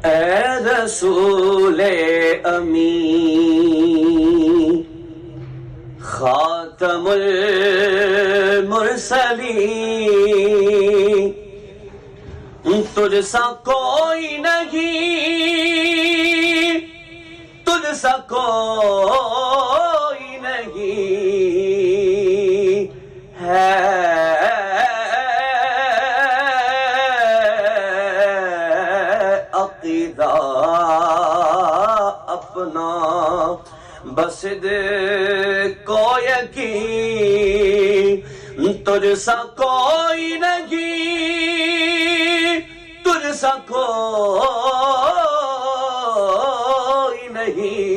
اے رسول امین خاتم المرسلین، تجھ سا کوئی نہیں، تجھ سا کوئی نہیں ہے عقیدہ اپنا بس کو یقین، تجھ سا کوئی نہیں، تجھ سا کوئی نہیں